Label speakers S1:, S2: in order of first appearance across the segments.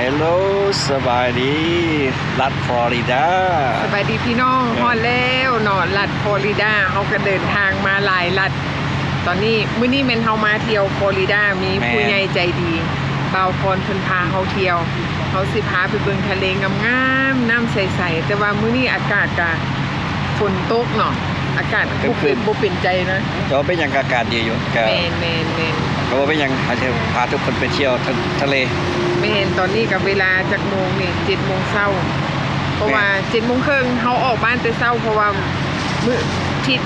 S1: ฮัลโหลสบายดีรัฐฟลอริดา
S2: สบายดีพี่น้องฮอดแล้วเนาะรัฐฟลอริดาเขาก็เดินทางมาหลายรัฐตอนนี้มื้อนี้แม่นเฮามาเที่ยวฟลอริดามีผู้ใหญ่ใจดีบ่าวพรเพิ่นพาเฮาเที่ยวเขาสิพาไปเบิ่งทะเลงามๆน้ำใสๆแต่ว่ามื้อนี้อากาศก็ฝนตกเนาะอากาศบ่เป็นใจนะ
S1: ก็เป็นอย่างอากาศดีอยู่ก็
S2: แม่น
S1: ก็ว่าเป็นอย่างอาจจะพาทุกคนไปเที่ยวทะเล
S2: แม่นตอนนี้กับเวลาจักโมงนี่ 7:00 นเพราะว่า 7:30 นเฮาออกบ้านแต่เช้าเพราะว่ามื้อ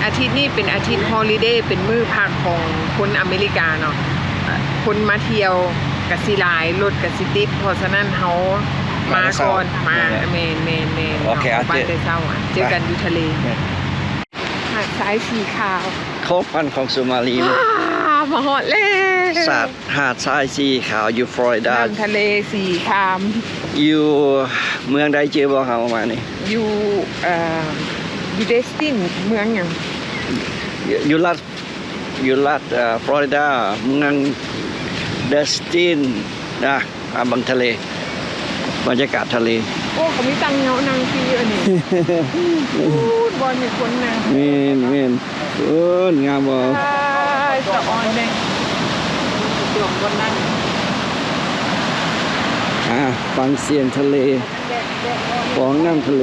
S2: อาทิตย์นี้เป็นอาทิตย์ฮอลิเดย์เป็นมื้อพักของคนอเมริกาเนาะคนมาเที่ยวก็สิหลายรถก็สิติดเพราะฉะนั้นเฮามาก่อนมาแม่น
S1: โอเค
S2: บ้านแต่เช้าเจอกันอยู่ทะเลหาดทรายสีขาว
S1: โคกพันของสุมาลี
S2: มาฮอดแล้ว
S1: หาดทรายสีขาวอยู่ฟลอริดา
S2: น้ำทะเลสีคราม
S1: อยู่เมืองใดเจอบ่เฮามานี่
S2: อยู่เดสตินเมืองหยัง
S1: อยู่รัฐฟลอริดาเมืองเดสตินนะบางทะเลบรรยากาศทะเล
S2: โอ้เขามีตังเงานางฟีอันนี้พูดบอลมีคนนาง
S1: เมนงามบ่
S2: สะออนเลยดวงบนนั้น
S1: ฟังเสียงทะเลของน้ำทะเล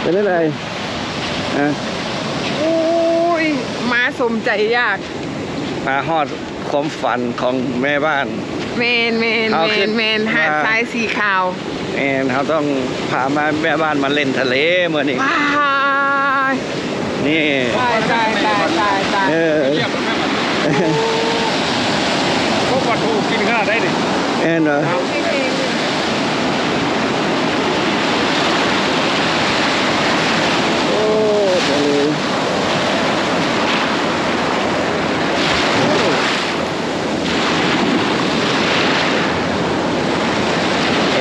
S1: เป็นอะไร
S2: โอ้ยมาสมใจยาก
S1: มาฮอดความฝันของแม่บ้าน
S2: เมนหาดทรายสีขาว
S1: เขาต้องพามาแม่บ้านมาเล่นทะเลเมื่อนี้นี่
S2: ตาย
S3: พวกปลาทูกินข้าวได้ดิ
S1: เหรอโอ้ทะเล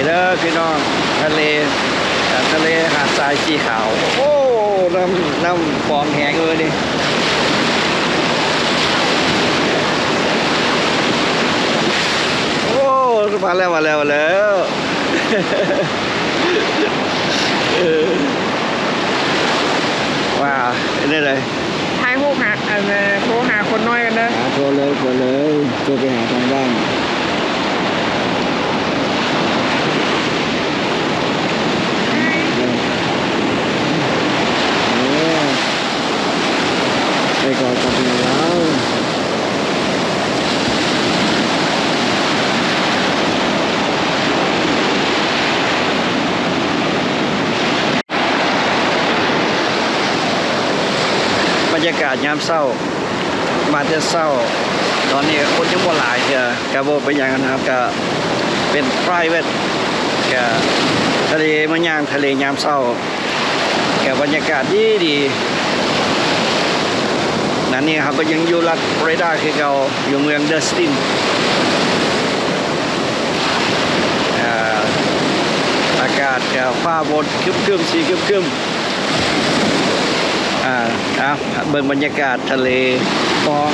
S1: เด้อพี่น้องทะเลหาดทรายสีขาวโอ้น้ำฟองแห้งเลยดิโอ้มาแล้วว้าวนี่เลย
S2: ท้ายหูหักโทรหาคนน้อยกันเด้อ
S1: โทรเลยโทรไปหาทางบ้านไปก่อนกับเราบรรยากาศยามเช้ามาแต่เช้าตอนนี้คนยังบ่หลายเด้อกะบ่เป็นหยังนะครับก็เป็น private ก็ทะเลมันย่างทะเลยามเช้าก็บรรยากาศดีนั่นนี่ครับก็ยังอยู่รัฐฟลอริดาคือเราอยู่เมืองเดสตินอากาศฟ้าบนครึ้มสีครึ้มเบิ่งบรรยากาศทะเลฟอง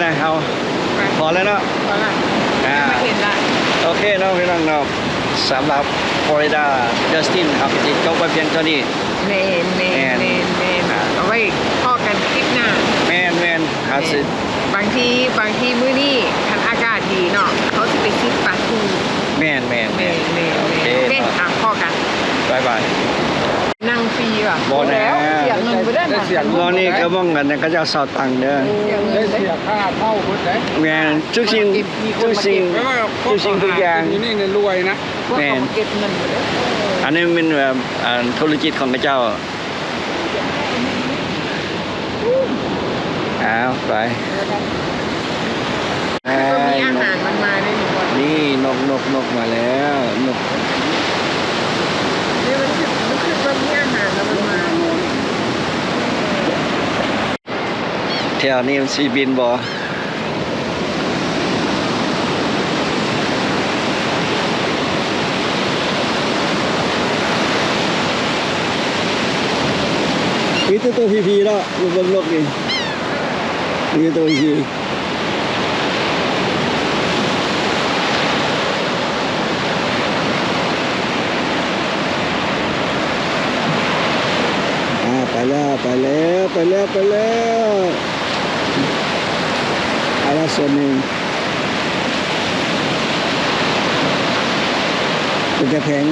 S1: นะเขาพอแล้วเนาะ
S2: ไม่เห็นละ
S1: โอเคเนาะพี่น้องเนาะสำหรับฟลอริดาเดสตินครับจิตจบไปเพียงเท่านี้
S2: เมนเอาไว้พ่อกันคลิปหน้า
S1: แมนครับ
S2: บางทีมื้อนี้คันอากาศดีเนาะเขาจะไปซิปปลาทู
S1: แมน
S2: โอเคพ่อกัน
S1: บ๊ายบาย
S2: นั่งฟรีว่ะ
S1: บ่แล้ว
S2: เสียเงินไปได้นะ
S1: ตอนนี้ก็มองกันก็จะสอดตังค์เด้อ
S3: ได้เสียค่าเท่าพุ่นได้
S1: แม่ทุกสิ่งทุกอย่าง
S3: นี่เงินรวยนะ
S2: แม่เก็บเงินไปเด้อ
S1: อันนี้มันแบบธุรกิจของพระเจ้าเอาไป
S2: ก็มีอาหารมันมาได้ทุกคน
S1: นี่นกมาแล้วนก
S2: นี่มันคือว่ามีอาหารแล้วมันมา
S1: แถวนี้มันสีบินบ่มีตัวพีแล้วลูกเบิ้งนกนี่มีตัวพีไปแล้วไปแล้วส่วนหนึ่งเป็นกระแพง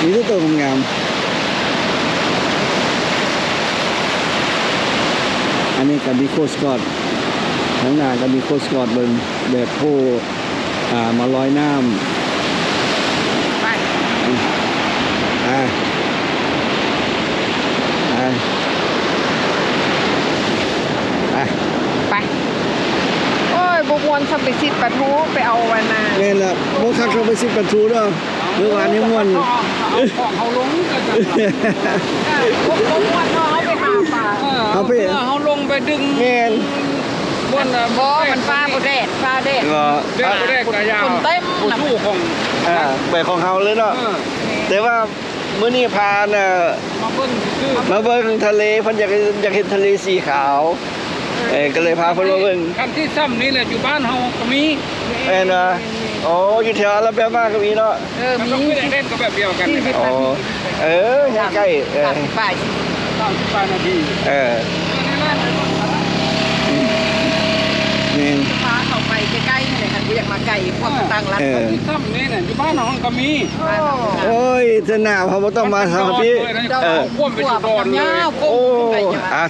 S1: มีตัวงามอันนี้กับมีโคสกอตข้างหน้ากับมีโคสกอตเบิ่งแบบผู้มาลอยน้ำ
S2: ไป ไปโอ้ยบุกวนสัมไปซิดปะทูไปเอาวันน่ะ
S1: แม่นละโมคักเข้าไปสิประตูเด้อเมื่อวานนี้ม่วน
S3: ของเขาลงกันจัง
S2: บุกวนเขาไปหาปลา
S1: เอาไป
S3: เขาลงไปดึง
S1: แม่น
S3: บน
S2: บ่มันปลาบ่แดดปลาแดด
S1: ก็
S3: เด็กแรกกระยาว
S2: คนเต็ม
S3: ผู้สู้ของ
S1: ไปของเฮาเลยเนาะแต่ว่ามื้อนี้พาน่ะ
S3: มาเบิ้งคือ
S1: มาเบิ่งทะเลเพิ่นอยากเห็นทะเลสีขาวก็เลยพาเพิ่นมาเบิ่ง
S3: คันที่ซ้ำนี่แหละอยู่บ้านเฮาก็มี
S1: แม่นว่าอ๋ออยู่แถวลำแปางก็มีเนาะ
S3: มันต้องไม่ได้เล่นก็แบบเดียวกันนี่ครับ
S1: อ๋อใกล้ๆ
S2: ตัดไป
S3: 30 นาที
S1: นี่
S2: พาเขาไปใกล้ๆนี่แหละค่ะกูอยากมาไก่พวกตั้งรัก
S3: ที่ซ้ำนี่เนี่ยอยู่บ้านเฮาก็มี
S1: โอ้ยเสนาเขาบ่ต้องมาทำพี่
S3: พ่วมไปจุดดอนเลย
S1: โอ้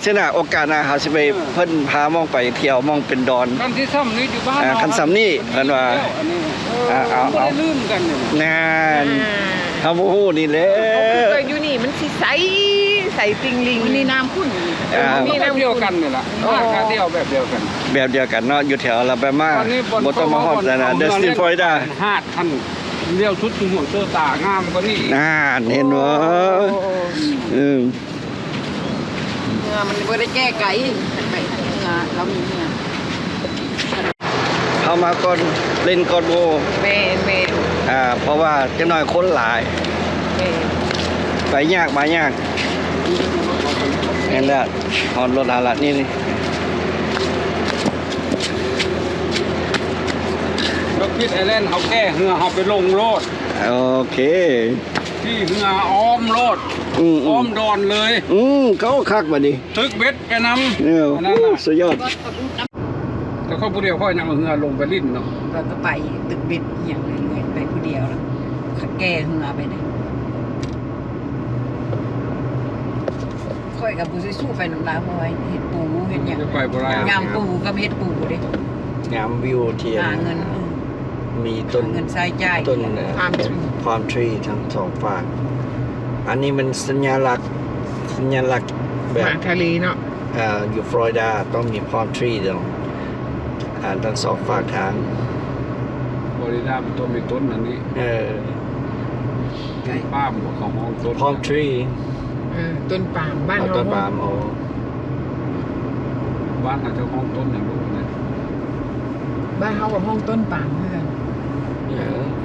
S1: เสนาโอกาสหน้าเขาสิไปเพิ่นพามองไปเที่ยวมองเป็นดอน
S3: คันที่ซ้ำนี่อยู่บ้าน
S1: คันซ้ำนี่เพิ่นว่า
S3: เอาลืมกันเนี่ย
S1: นานเฮาบ่ฮู้นี่แหละ
S2: เคยอยู่นี่มันสิใสติงลิงนี่น้ำขุ่น
S3: มีน้ำเดียวกันนี่แหละราเดียวแบบเดียวกัน
S1: แบบเดียวกันเนาะอยู่แถวลำปางบ่ต้องมาฮอดนะเดสตินฟลอริดา
S3: หาดท่านเลี้ยวชุดถึงหัวเสื้อตางามกว่านี่
S1: เห็นบ่
S2: เงามันบ่ได้แก้ไก่ไปเงาเรามีเงา
S1: เข้ามาก่อนเล่นก่อนโบ
S2: แม่
S1: เพราะว่าจังหน่อยคนหลาย
S2: แม่
S1: ไปยากมายากนี่แหละฮอดรถอาละนี่
S3: รถพิษไอแลนด์เขาแก้เหือเขาไปลงโลด
S1: โอเค
S3: ที่เหืออ้อมโลดอ้อมดอนเลย
S1: เขาคักมาดิ
S3: ตึกเบ็ดไปนำ
S1: เนี่ย
S3: นั่นน่ะ
S1: สุดยอด
S3: แต่เขาผู้เดียวค่อยนำเหือลงไปลิ้นเนาะ
S4: ก็ไปตึกเบ็ดอย่างเรื่อยๆไปผู้เดียวแล้วแก้เหือไปเลยค่อยกับผู้สู้ไปน้ำลายพอยเห็ดปูเห็ดอย่าง
S3: จะไปบ่ได้
S4: งามปูกับเห็ดปูเด้
S1: งามวิวเทียน
S4: หาเงิน
S1: มีต้น
S4: เงินใช้จ่าย
S1: ต้น
S2: พามทรี
S1: palm tree ทั้งสองฝั่งอันนี้มันสัญลักษณ์แบ
S2: ห
S1: บ
S2: มาทะเลเนาะ
S1: อยู่ฟลอริดาต้องมี palm tree เดียวทั้งสองฝั่งทาง
S3: บริดาเป็นต้นมีต้นอันนี้ป้ามของเขาห้องต้น
S1: palm tree
S2: ต้นปาล์มบ้าน
S1: ต้นปาล์มโอ้
S3: บ้านอาจจะห้องต้นอย่างนู้นนะ
S2: บ้านเฮากับห้องต้นปาล์มเพื่อน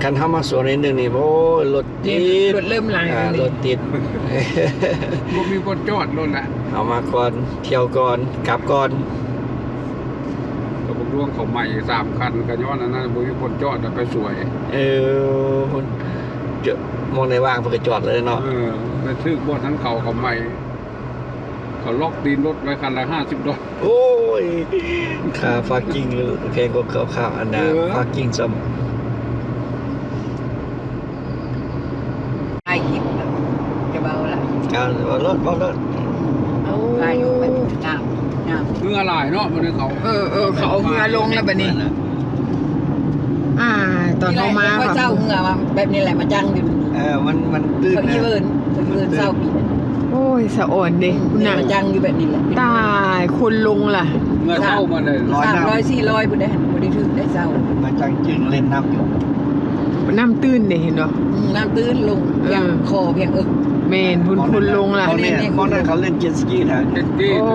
S1: คันเข้ามาสวนนิดนึงนี่โอ้ยรถติด
S2: รถเริ่มลายแล้ว
S1: ร
S2: นี่
S1: ถติด
S3: บ่มีคนจอดรถแหละ
S1: เอามาก่อนเที่ยวก่อนกลับก่อน
S3: ก็ผมร่วงเขาใหม่3 คันกันย้อนอันนั้นบ่มีคนจอดแต่ไปสวย
S1: เจอมองในว่างเพื่อจอดเลยเนาะ
S3: ไปทึกบ่ทั้งเขาใหม่เขาล็อกตีนรถไว้คันละ$50
S1: โอ้ยค่าพาร์กิ้งแพงกว่าข้าวอันน่ะพาร์กิ้งซ้
S4: ไล่หิบจะเบาละ
S1: ำเอารถ
S4: ไล่ลงไปน้ำ
S3: เมื่อหลายเนาะมันเขา
S2: เขาเอาเรือลงแล้วบัดนี้ตอนเขามา
S4: พระเจ้าเหือมาแบบนี้แหละมาจังอยู่
S1: มันตื้น
S4: เขาอีเวิร์นเศร้าปีนั้น
S2: โอ้ยสะอ่อนเด้คุณ
S4: เนี่ย
S2: น่ะ
S4: มันยังอยู่แบบนี้แหละ
S2: ตายคนลงล่ะ
S3: เมื่อเข้ามาเลย
S4: 300-400บ่ได้บ่ได้ถึงได้เศร้า
S1: มันจังจึงเล่นน้ำอยู่
S2: น้ำตื้นเด้เห็นบ่
S4: น้ำตื้นลงเพียงคอเพียงอึก
S2: แม่นพุ่นคนลงล่ะ
S1: เขาเนี่ยเขาเล่นเจ็ตสกีนะ
S3: เจ็ดกี้
S2: โอ้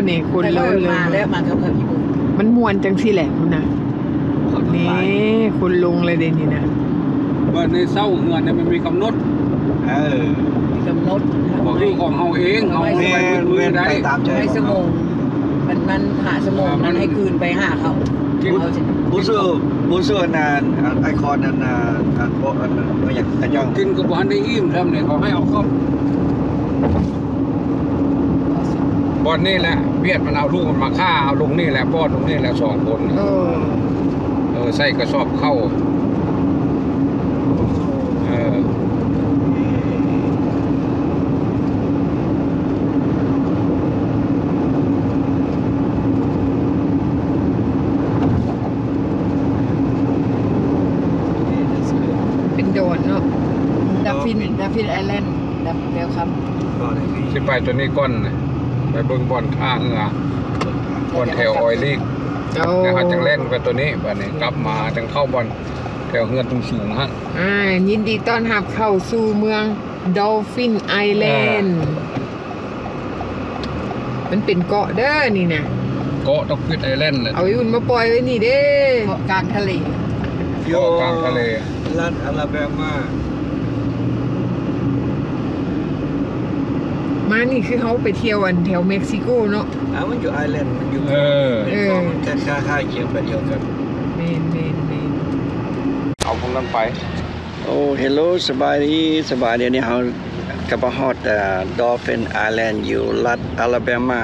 S2: นี่คนลงเลย
S4: มาแล้วมากับอีบุญ
S2: มันม่วนจังซี่แหละคุณน่ะนี่คนลงเลยเด้นี่นะ
S3: ว่าในเศร้าเงินเนี่ยมันมีกำหนด
S4: มีกำหนด
S3: บอกคือของเฮาเองเฮา
S1: แม่
S3: ไปมือได้
S1: ไปตามใจ
S4: ให้สมงมันหาสมงมันให้คืนไปหาเขาเขาจะ
S1: บูซูนานไอคอนนั้นอันโบอันไม่อยากกระย่อง
S3: กินกับบ้านได้อิ่มทำเนี่ยเขาให้เอาเข้าบอนนี่แหละเวียดมันเอาลูกมันมาฆ่าเอาลงนี่แหละป้อนลงนี่แหละ2 คน ใส่กระสอบเข้า
S2: เป็นโดดเนาะ
S4: ดับฟินไอแลนด์ดับเวลคัม
S3: สิไปตัวนี้ก้อนน่ะไปเบิ่งบอลท่าเรือบอลแถวออยลีก
S2: โอ้
S3: แล้วเขาจังเล่นไปตัวนี้บัดนี้กลับมาจังเข้าบอลแถวเฮือนสูงๆฮะ
S2: ยินดีต้อนรับเข้าสู่เมือง Dolphin Island มันเป็นเกาะเด้อนี่นะ
S3: เกาะต้องพิดไอแลนด์น่ะ
S2: เอายุ่นมาปล่อยไว้นี่เด้
S4: เกาะกลางทะเล
S3: เกาะกลางทะเล
S1: รัฐอลาแบมา
S2: มานี่คือเขาไปเที่ยวอันแถวเม็กซิโกเนาะ
S1: มันอยู่ไอแลนด์มันอยู่มันแค่ค่าเคียงไปเดียวกัน
S2: เมน
S3: เอาพวกนั้นไป
S1: โอ้เฮลโลสบายดีเดี๋ยวนี้เขากับฮอดดอลฟินไอแลนด์อยู่รัฐอลาแบมา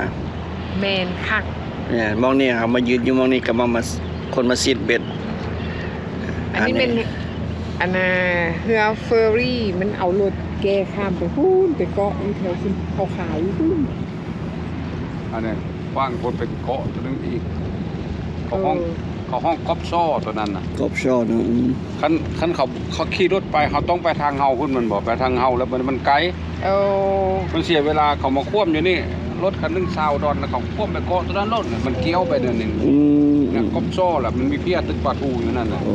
S2: เมนคัก
S1: เนี่ยมองนี่เขามายืนอยู่มองนี่ก็มาคนมาซีดเบ็ด
S2: อันนี้เป็นอันน่ะเรือเฟอร์รี่มันเอารถแกข้ามไปพูนไปเกาะอยู่แถวคุณเขาขายอยู่พูน
S3: อันนี้ว่างคนเป็นเกาะตัวนึงอีกเขาห้องก๊อบซ้อตัวนั้นน่ะ
S1: กบชอเนาะ
S3: คันเขาขี่รถไปเขาต้องไปทางเฮาขึ้นมันบอกไปทางเฮาแล้วมันไกล
S2: เอา
S3: มันเสียเวลาเขามาควบอยู่นี่รถคันนึงซาวดอนแล้วเขาควบไปเกาะตัวนั้นรถเนี่ยมันเกี้ยวไปเดินหนึ่งเนี่ยก๊อบซ้อแหละมันมีเพียตึกปลาทูอยู่นั่นน่ะ
S1: โอ้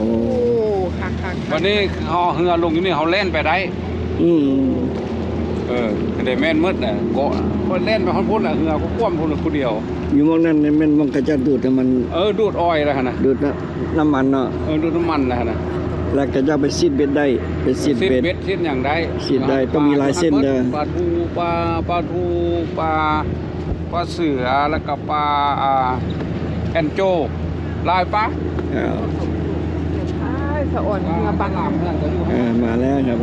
S2: โอ้คัก
S3: วันนี้เขาเฮือลงอยู่นี่เขาเล่นไปได้เดแม่นมืดน่ะเกาะคนเล่นไปคนพุ่นน่ะเฮือก็ควบพุ่นคนเดียว
S1: อยู่มองนั้นแม่นมองกระจัดดูดน้ำมัน
S3: ดูดอ้อยแล้วนะ
S1: ดูดน้ำมันเนาะ
S3: ดูดน้ำมันแล้วนะ
S1: แล้วก็จะไปซีดเบ็ดได้ไปซีด
S3: ซีด
S1: เบ็ด
S3: เบ็ดซีดอย่างใด
S1: ซีดได้ต้องมีลายเส้นเด้อ
S3: ปลาทูปลาเสือแล้วก็ปลาแอนโจลายปลา
S2: ใช่สะอ่อนเรือบัง
S3: เพื่อนก็อยู่ให้
S1: มาแล้วครับ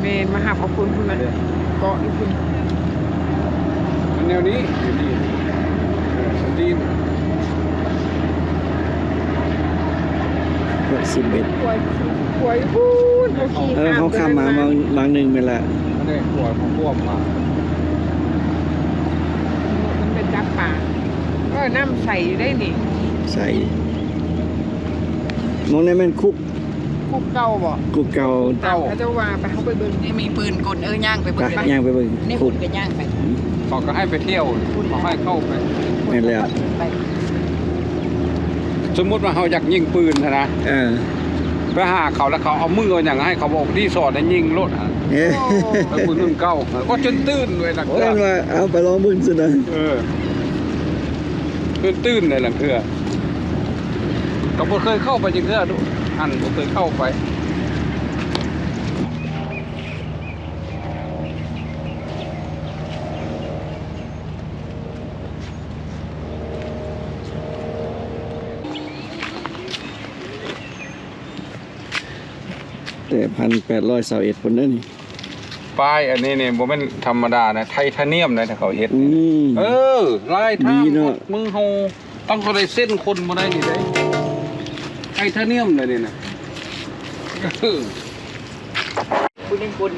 S2: เมนมาหาขอบคุณคุณนะเกาะนี่คุณ
S3: มันแนวนี้ดี
S1: ซีดเบ็ด
S2: หวยพูนเขาขี่
S1: เขาข้ามมาบางหนึ่งไปละ
S3: ไม่ได้ขวดของพวกมา
S2: มันเป็นจับป่าก็น้ำใสได้นี่
S1: ใส่มองในแม่นคุก
S2: คุกเก่าบ่
S1: คุกเก่า
S2: เขาจะว่าไปเขาไปเบิ่ง
S4: นี่มีปืนกลย่างไป
S1: ไป
S4: เบิ่ง
S1: ย่างไปเบิ่ง
S4: นี่
S1: คุ
S4: คุ
S1: ก
S4: ณก็ย่างไป
S3: เขาก็ให้ไปเที่ยวเขาให้เข้าไป
S1: นี่แล้ว
S4: ไป
S3: สมมติว่าเขาอยากยิงปืนนะไปหาเขาแล้วเขาเอามืออย่างให้เขาบอกที่สอดให้ยิงรถ ไปปืนรุ่นเก่าก็จนตื้นเลยหลัง
S1: โอ้
S3: เทื
S1: ยว่าเอาไปลองบึ้งสินะ
S3: ตื้นเลยหลังเทือเขาบ่เคยเข้าไปจริงเทือดูอันบ่เคยเข้าไป
S1: แต่1,821คนนั่นนี่
S3: ป้ายอันนี้เนี่ยบ่แม่นธรรมดานะไทเทเนียมนะถ้าเขาเฮ็ดลายทางมือเฮาต้องเขาได้เส้นคนบ่ได้นี่ได้ไทเทเนียมเลยนี่นะ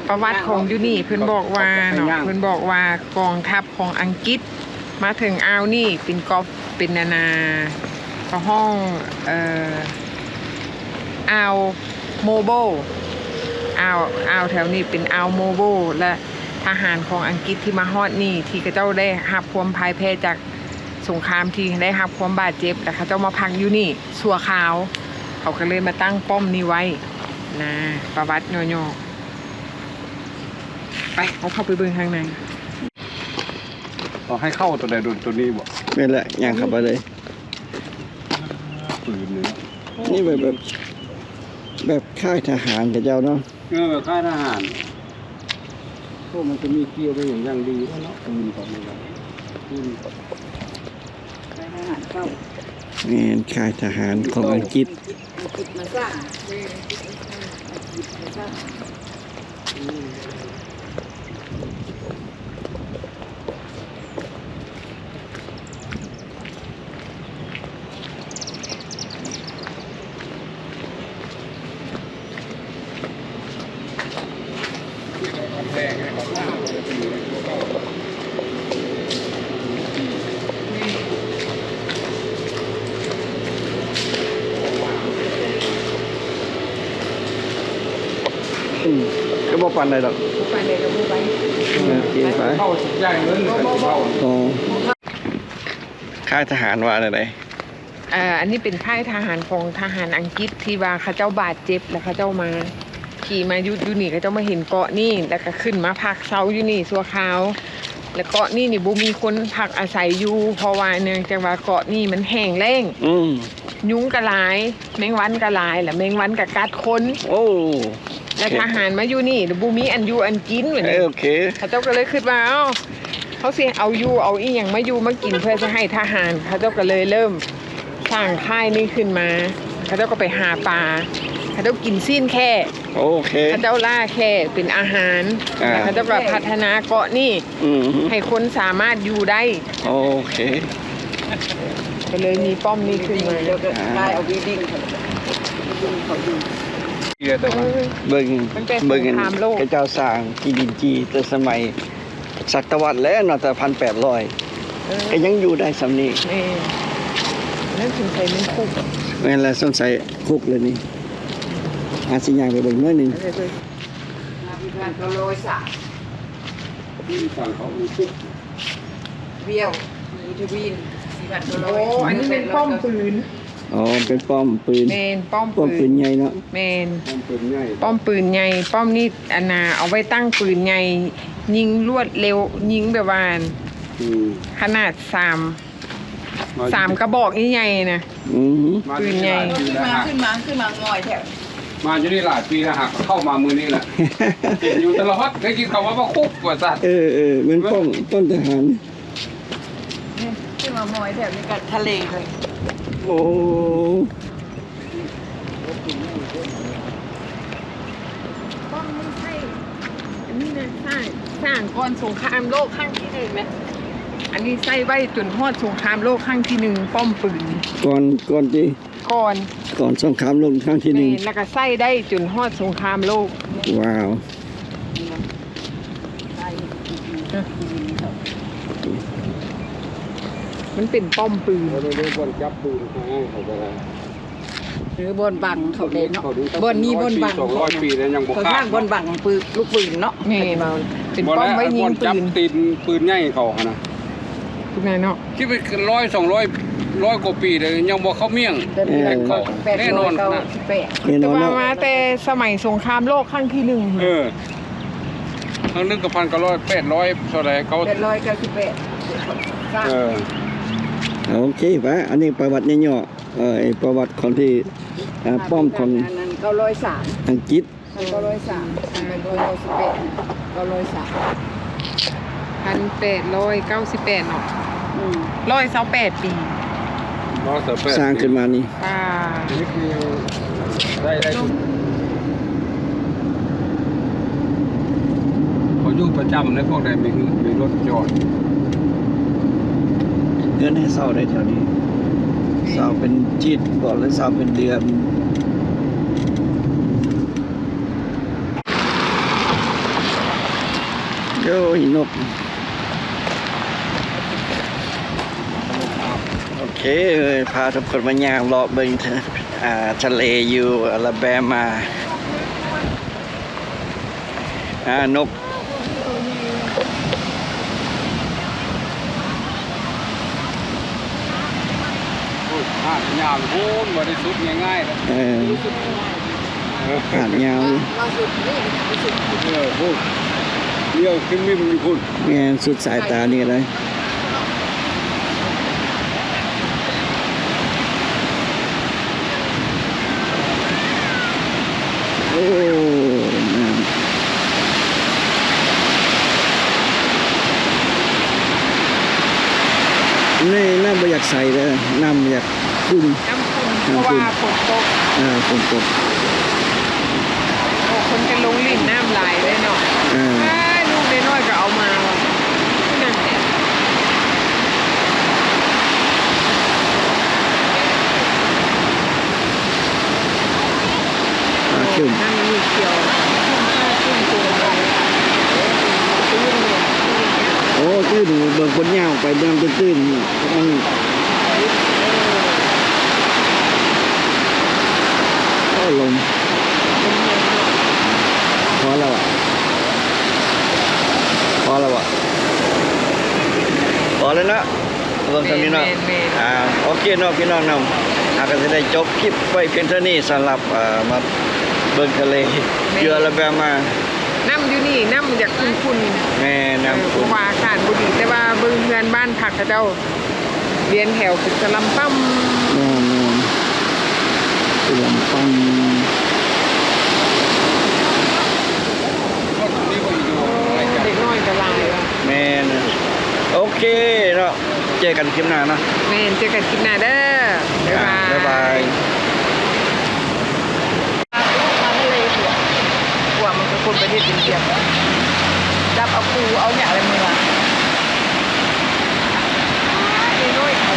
S2: ประวัติของยูนี่เพิ่นบอกว่าเนาะเพิ่นบอกว่ากองทัพของอังกฤษมาถึงอ่าวนี่เป็นกอล์ฟเป็นนาเขาห้องอ่าวโมโบ อ่าวแถวนี้เป็นอ่าวโมโบและทหารของอังกฤษที่มาฮอดนี่ที่เขาเจ้าได้รับความพ่ายแพ้จากสงครามที่ได้รับความบาดเจ็บแล้วเขาเจ้ามาพักอยู่นี่ชั่วคราว เขาก็เลยมาตั้งป้อมนี้ไว้นะประวัติย่อๆไปเอาเข้าไปเบิ่งข้างใน
S3: เอาให้เข้าตัวใดตัวนี้บ่
S1: นี่แหละย่างเข้าไปเลย
S3: ปืนเนื้อ
S1: นี่แบบค่ายทหารกับเจ้าเนาะ
S3: ค่ายทหารพวกมันจะมีเกี่ยวไปอย่างดีแล้วเนาะปืนของมันปืน
S4: ทหารเข้า
S1: นี่ค่ายทหารของอังกฤษ
S4: จิตมาสร้าง
S1: ก็บ่ปันได้ดอก
S2: ไปเลยเราไป
S1: กินไป
S3: เข้าใหญ่เลยเข้า
S1: อ๋อค่ายทหารว่าอะไร
S2: อันนี้เป็นค่ายทหารของทหารอังกฤษที่ว่าเขาเจ้าบาดเจ็บแล้วเขาเจ้ามาขี่มาอยู่นี่เขาเจ้ามาเห็นเกาะนี่แล้วก็ขึ้นมาพักเซาอยู่นี่สัวขาวแล้วเกาะนี่บ่มีคนพักอาศัยอยู่เพราะว่าเนื่องจากว่าเกาะนี่มันแห้งแล้ง ยุงกระหลายแมงวันกระหลายและแมงวันกระกัดคน
S1: โอ้
S2: และทหารมาอยู่นี่บูมีอันอยู่อันกินเหมือน
S1: โอเค
S2: เขาเจ้าก็เลยคิดว่าเขาสิเอาอยู่เอาอีหยังมาอยู่มากินเพื่อจะให้ทหารเขาเจ้าก็เลยเริ่มสร้างค่ายนี้ขึ้นมาเขาเจ้าก็ไปหาปลาเขาเจ้ากินสิ้นแค่
S1: โอเค
S2: เขาเจ้าล่าแค่เป็นอาหารแล้วเขาเจ้าก็พัฒนาเกาะนี่ให้คนสามารถอยู่ได้
S1: โอเค
S2: ก็เลยมีป้อมนี้ขึ้นมา
S4: เดี๋ยวก็ได้เอาวีดิ้งเขาดู
S3: เกี่ยวแต่ว่า
S1: เบิ่ง
S2: มันเป็น
S1: เบิ่ง
S2: สงครามโลก
S1: กระเจ้าสร้างกินดินจีแต่สมัยศตวรรษแล้วเนาะแต่1,800ก็ยังอยู่ได้สำนี้
S2: นี่นั่นถึงใส่มันคุก
S1: เวลาสงสัยคุกเลยนี่อาสิย่างไปเบิ่งหน่อยหนึง
S4: มันก็โรยสา
S3: ที่ฝั่งเขามีปุ๊บ
S4: เบี้ยวมีทวีนสีบันก็โร
S2: โอ้
S4: ย
S2: อันนี้เป็นป้อมปืน
S1: อ๋อเป็นป้อมปืน
S2: เมนป้อม
S1: ป้อมปื
S2: ปื
S1: น
S2: น
S1: ใหญ่เนาะ
S2: เมน
S3: ต้องปืนใหญ่
S2: ป้อมปืนใหญ่ป้อมนี่อันนาเอาไว้ตั้งปืนใหญ่ยิงรวดเร็วยิงแบบว่า
S3: อืม
S2: ขนาด3กระบอกนี่ใหญ่นะ
S1: อือหือ
S3: มาที่นี่หลายปี
S4: ขึ้น
S3: แล้ว
S4: มา
S3: หัก
S4: ขึ้นมางอยแถว
S3: มาอยู่นี่หลายปีแล้วหักเข้ามามือนี้แหละเห็นอยู่ตลอดได้กินคำว่าคุกว่าสัตว์
S1: เป็นป้อมทหาร
S4: ขึ้นมางอยแถวนี้กับทะเลเลย
S1: โอ้
S2: ป้อมไม่ใช่อันนี้นะสร้างก่อนสงครามโลกครั้งที่หนึ่งนะอันนี้ใส่ไว้จนฮอดสงครามโลกครั้งที่หนึ่งป้อมปืน
S1: ก่อนที่
S2: ก่อน
S1: ก่อนสงครามโลกครั้งที่หนึ่ง
S2: นี่แล้วก็ใส่ได้จนฮอดสงครามโลก
S1: ว้าว
S2: มันเป็นป้อมปืน
S3: เขาได้บนจับปืนเขาไปแล้ว
S4: หรือบนบังเขาเด่นเนาะบนนี้บนบัง
S3: 200 ปีแล้วยังบ่
S4: เขา
S3: ขา
S4: สร้า
S3: ด
S4: งบนบังปืนลูกปืนเนาะ
S2: นี่เป็นป้อมไว้ยิง
S3: จั
S2: ปื
S3: บ
S2: น
S3: ตีนปืนใหญ่เขานะ
S2: ทุกนายเนาะ
S3: คิดไป100 200 กว่าปีเลยยังบ่เข้าเมี่ยง
S4: แต่ปีละเขา800
S3: แน่นอนนะ
S4: 98
S1: แน่น
S2: แต่
S1: อน
S2: ว่า
S1: เนาะ
S2: มาแต่สมัยสงครามโลกครั้งที่หนึ่ง
S3: ครั้งนึงกับ1,900 800เท่าไหร่เขา
S4: 898สร้าง
S1: โอเคปะอันนี้ประวัติย่อๆไอ้ประวัติของที่ป้อมของ
S4: นั้น903
S1: อังกฤษ
S4: 903
S2: 1898เนาะ128 ปี
S1: สร้างขึ้นมานี่
S2: ป้า
S3: นี่คือได้เขาอยู่ประจำในพวกใดมีรถจอด
S1: เงินให้เศร้าได้แถวนี้เศร้าเป็นจิตก่อนแล้วเศร้าเป็นเดือนโย่หินกโอเคพาทุกคนมาย่างเลาะเบิ่งทะเลอยู่อลาแบมา นก
S3: หาดยางโคนบริสุทธิ์ง่ายๆนะ
S1: หาดยาว
S4: ล่าสุดนี่ล่าสุด
S3: พูดเลี้ยวขึ้นมิมอยู่พุ่น
S1: แม่นสุดสายตานี่เลยโอ้น้ำนี่น้ำบ่อยากใส่เลยน้ำอยากขุ่น
S2: น้ำคุณเพราะว่าฝนตก
S1: ฝนตก
S2: โอ้คนกันลงลิ่นน้ำไหลเลยเนาะ
S1: อ่า
S2: อ้ายลูกน้อยๆก็เอามาว่ะนั่นแหละ
S1: ขึ้น
S2: นั่นมีเขียวขึ้นตัวไปตื้นเลย
S1: โอ้ตื้นเบิ่งคนยาวไปเบิ่งตื้นๆมันก็ลงพอแล้วอ่ะพอแล้วอ่ะพอแล้วนะเบิ่งทางนี้เนาะโอเคเนาะพี่น้องนำก็จะได้จบคลิปไว้เพียงเท่านี้สำหรับมาเบิ่งทะเลเรือระเบียมา
S2: น้ำอยู่นี่น้ำจากคุณ
S1: แม่
S2: เพ
S1: น้ำ
S2: ราะว่าอากาศบุดีแต่ว่าเบิ่งเพื่อนบ้านผักเขาเจ้าเรียนแถวคือสลัมปั้ม
S1: นอนเป็นลำปัง
S3: คนนี้ก็อยู่อะไรกัน
S2: เด็กน้อยก็ลายว่ะ
S1: แม่นะโอเคเนาะเจอกันคลิปหน้าเนาะ
S2: แม่นเจอกันคลิปหน้าเด้อบ๊ายบาย
S1: บ๊ายบาย
S2: มาทะเลหัวมันเป็นคนประเทศอินเดียจับเอาปูเอาอย่างอะไรมือ